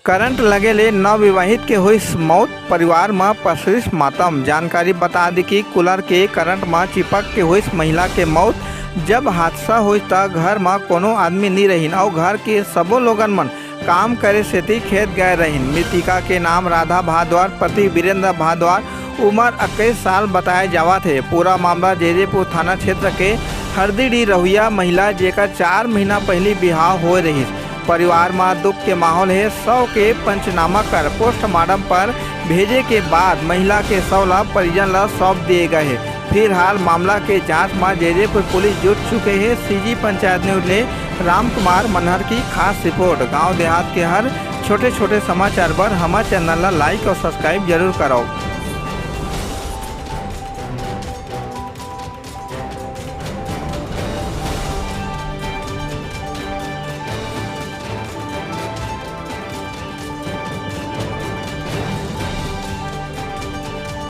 Current लगे ले नवविवाहित के हुई मौत, परिवार में पसरिस मातम। जानकारी बता दी कि कूलर के करंट में चिपक के हुई महिला के मौत। जब हादसा हुई त घर में कोनो आदमी नहीं रहीन और घर के सबो लोगन मन काम करे सेती खेत गए रहीन। मृतिका के नाम राधा भारद्वाज, पति वीरेंद्र भारद्वाज, उम्र 21 साल बताए जावत है। पूरा मामला जैजेपुर थाना क्षेत्र के हरदीडी रहुआ महिला जेकर 4 महीना पहले बिहाव हो रही। परिवार में दुख के माहौल है। शव के पंचनामा कर पोस्टमार्टम पर भेजे के बाद महिला के शव ला परिजन ला सौंप दिए गए हैं। फिलहाल मामला के जांच में जैजेपुर पुलिस जुट चुके हैं। सीजी पंचायत न्यूज ने राम कुमार मनहर की खास रिपोर्ट। गांव देहात के हर छोटे छोटे समाचार पर हमारे चैनल ला लाइक और सब्सक्राइब जरूर करो।